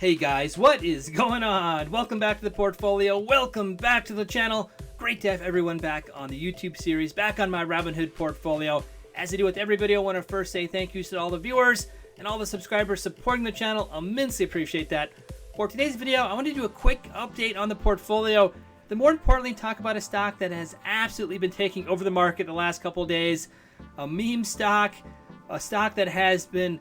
Hey guys, what is going on? Welcome back to the portfolio. Welcome back to the channel. Great to have everyone back on the YouTube series, back on my Robinhood portfolio. As I do with every video, I want to first say thank you to all the viewers and all the subscribers supporting the channel. Immensely appreciate that. For today's video, I want to do a quick update on the portfolio. Then more importantly, talk about a stock that has absolutely been taking over the market the last couple days. A meme stock, a stock that has been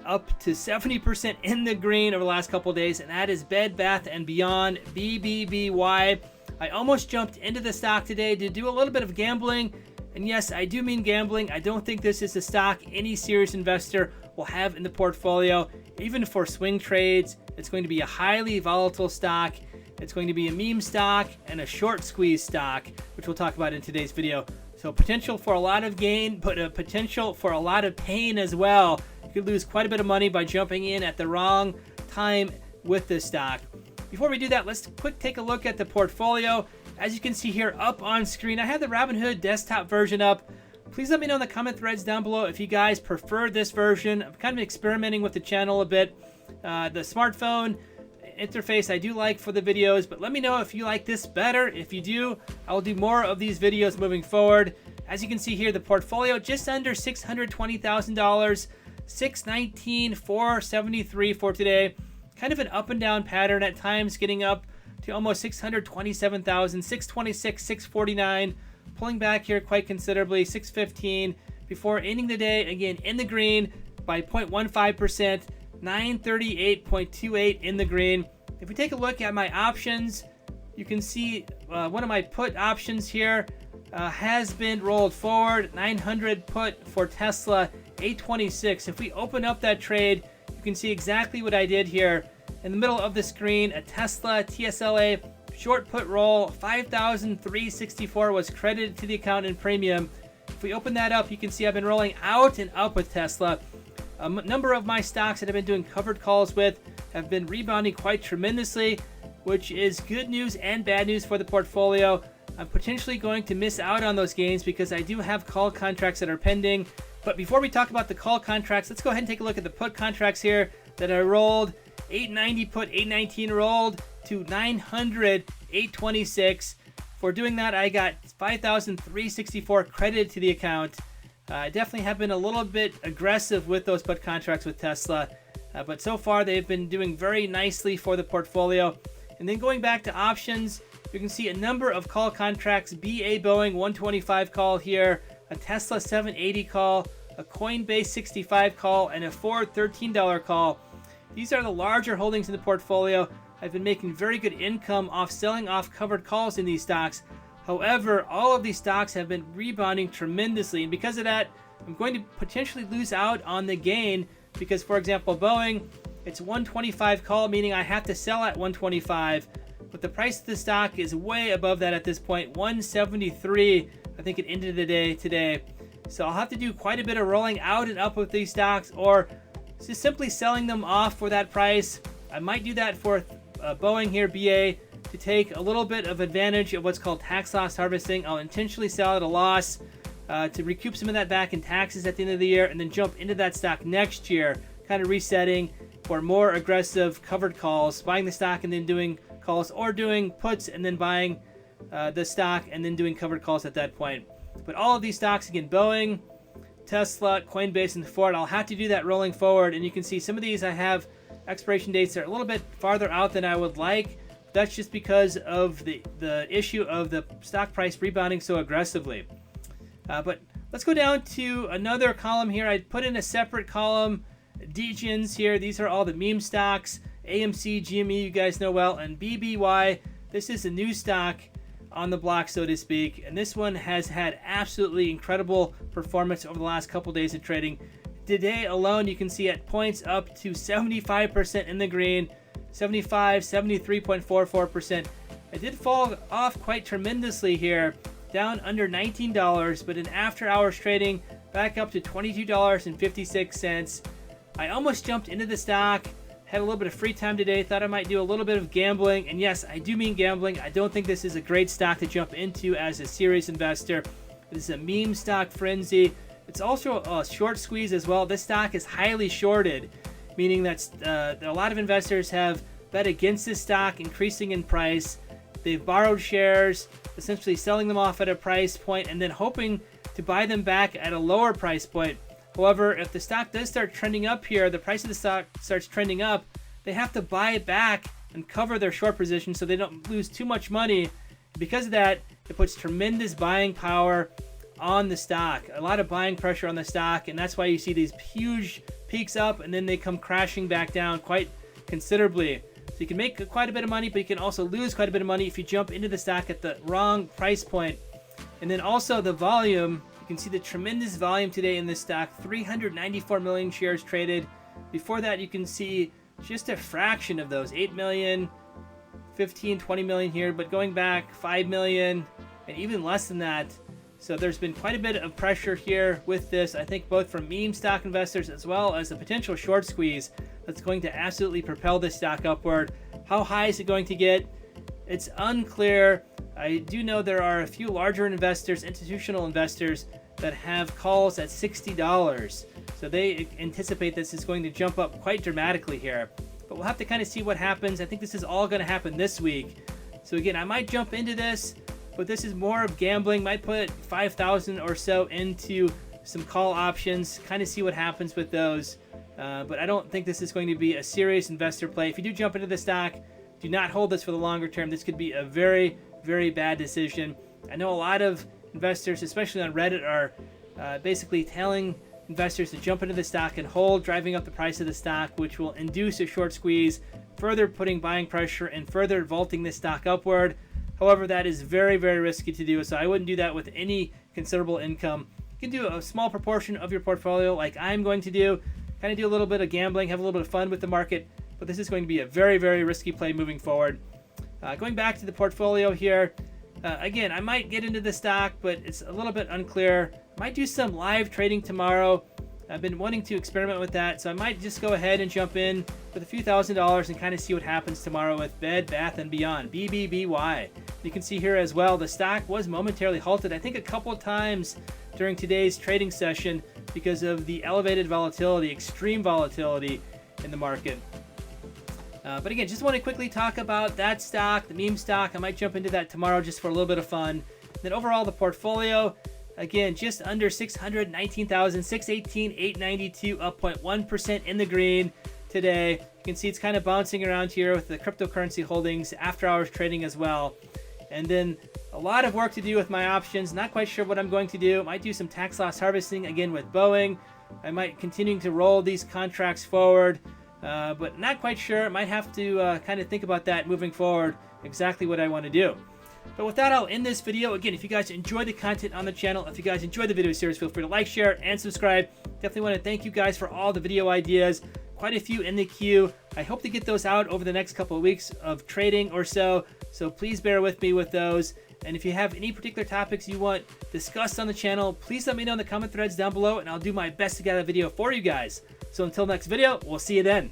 up to 70% in the green over the last couple days, and that is Bed Bath & Beyond, BBBY. I almost jumped into the stock today to do a little bit of gambling, and yes, I do mean gambling. I don't think this is a stock any serious investor will have in the portfolio. Even for swing trades, it's going to be a highly volatile stock. It's going to be a meme stock and a short squeeze stock, which we'll talk about in today's video. So potential for a lot of gain, but a potential for a lot of pain as well. You could lose quite a bit of money by jumping in at the wrong time with this stock. Before we do that, let's take a look at the portfolio. As you can see here up on screen, I have the Robinhood desktop version up. Please let me know in the comment threads down below if you guys prefer this version. I'm kind of experimenting with the channel a bit. The smartphone interface I do like for the videos, but let me know if you like this better. If you do, I will do more of these videos moving forward. As you can see here, the portfolio just under $620,000. 619,473 for today. Kind of an up and down pattern at times, getting up to almost 627,000, 626, 649, pulling back here quite considerably, 615, before ending the day again in the green by 0.15%, 938.28 in the green. If we take a look at my options, you can see one of my put options here has been rolled forward. 900 put for Tesla, 826. If we open up that trade, you can see exactly what I did here. In the middle of the screen, a Tesla TSLA short put roll, 5,364 was credited to the account in premium. If we open that up, you can see I've been rolling out and up with Tesla. A number of my stocks that I've been doing covered calls with have been rebounding quite tremendously, which is good news and bad news for the portfolio. I'm potentially going to miss out on those gains because I do have call contracts that are pending. But before we talk about the call contracts, let's go ahead and take a look at the put contracts here that I rolled. 890 put, 819 rolled to 900, 826. For doing that, I got 5,364 credited to the account. I definitely have been a little bit aggressive with those put contracts with Tesla, but so far they've been doing very nicely for the portfolio. And then going back to options, you can see a number of call contracts. BA Boeing 125 call here, a Tesla 780 call, a Coinbase 65 call, and a Ford $13 call. These are the larger holdings in the portfolio. I've been making very good income off selling off covered calls in these stocks. However, all of these stocks have been rebounding tremendously, and because of that, I'm going to potentially lose out on the gain because, for example, Boeing, it's 125 call, meaning I have to sell at 125, but the price of the stock is way above that at this point, 173. I think it ended the day today. So I'll have to do quite a bit of rolling out and up with these stocks, or just simply selling them off for that price. I might do that for Boeing here, BA, to take a little bit of advantage of what's called tax loss harvesting. I'll intentionally sell at a loss to recoup some of that back in taxes at the end of the year, and then jump into that stock next year, kind of resetting for more aggressive covered calls, buying the stock and then doing calls, or doing puts and then buying the stock and then doing covered calls at that point. But all of these stocks, again, Boeing, Tesla, Coinbase, and Ford, I'll have to do that rolling forward. And you can see some of these I have expiration dates that are a little bit farther out than I would like. That's just because of the issue of the stock price rebounding so aggressively. But let's go down to another column here. I put in a separate column, DGens here. These are all the meme stocks. AMC, GME, you guys know well, and BBY. This is a new stock on the block, so to speak, and this one has had absolutely incredible performance over the last couple days of trading. Today alone, you can see at points up to 75% in the green, 75, 73.44%. It did fall off quite tremendously here, down under $19, but in after hours trading, back up to $22.56. I almost jumped into the stock. Had a little bit of free time today, thought I might do a little bit of gambling, and yes, I do mean gambling. I don't think this is a great stock to jump into as a serious investor. This is a meme stock frenzy. It's also a short squeeze as well. This stock is highly shorted. meaning that a lot of investors have bet against this stock increasing in price. They've borrowed shares, essentially selling them off at a price point and then hoping to buy them back at a lower price point. However, if the stock does start trending up here, the price of the stock starts trending up, they have to buy it back and cover their short position so they don't lose too much money. Because of that, it puts tremendous buying power on the stock, a lot of buying pressure on the stock, and that's why you see these huge peaks up and then they come crashing back down quite considerably. So you can make quite a bit of money, but you can also lose quite a bit of money if you jump into the stock at the wrong price point. And then also the volume, you can see the tremendous volume today in this stock, 394 million shares traded. Before that, you can see just a fraction of those, 8 million, 15, 20 million here, but going back 5 million and even less than that. So there's been quite a bit of pressure here with this, I think both from meme stock investors as well as a potential short squeeze that's going to absolutely propel this stock upward. How high is it going to get? It's unclear. I do know there are a few larger investors, institutional investors, that have calls at $60. So they anticipate this is going to jump up quite dramatically here. But we'll have to kind of see what happens. I think this is all going to happen this week. So again, I might jump into this, but this is more of gambling. Might put 5,000 or so into some call options, kind of see what happens with those. But I don't think this is going to be a serious investor play. If you do jump into the stock, do not hold this for the longer term. This could be a very, very bad decision. I know a lot of investors, especially on Reddit, are basically telling investors to jump into the stock and hold, driving up the price of the stock, which will induce a short squeeze, further putting buying pressure and further vaulting this stock upward. However, that is very, very risky to do, so I wouldn't do that with any considerable income. You can do a small proportion of your portfolio like I'm going to do, kind of do a little bit of gambling, have a little bit of fun with the market, but this is going to be a very, very risky play moving forward. Going back to the portfolio here, again, I might get into the stock, but it's a little bit unclear. I might do some live trading tomorrow. I've been wanting to experiment with that, so I might just go ahead and jump in with a few $1,000s and kind of see what happens tomorrow with Bed Bath & Beyond, BBBY. You can see here as well, the stock was momentarily halted, I think a couple of times during today's trading session because of the elevated volatility, extreme volatility in the market. But again, just want to quickly talk about that stock, the meme stock. I might jump into that tomorrow just for a little bit of fun. Then overall, the portfolio, again, just under 619,000, 618,892, up 0.1% in the green today. You can see it's kind of bouncing around here with the cryptocurrency holdings, after hours trading as well. And then a lot of work to do with my options. Not quite sure what I'm going to do. Might do some tax loss harvesting again with Boeing. I might continue to roll these contracts forward. But not quite sure. Might have to kind of think about that moving forward, exactly what I want to do. But with that, I'll end this video. Again, if you guys enjoy the content on the channel, if you guys enjoy the video series, feel free to like, share, and subscribe. Definitely want to thank you guys for all the video ideas. Quite a few in the queue. I hope to get those out over the next couple of weeks of trading or so. So please bear with me with those. And if you have any particular topics you want discussed on the channel, please let me know in the comment threads down below, and I'll do my best to get a video for you guys. So until next video, we'll see you then.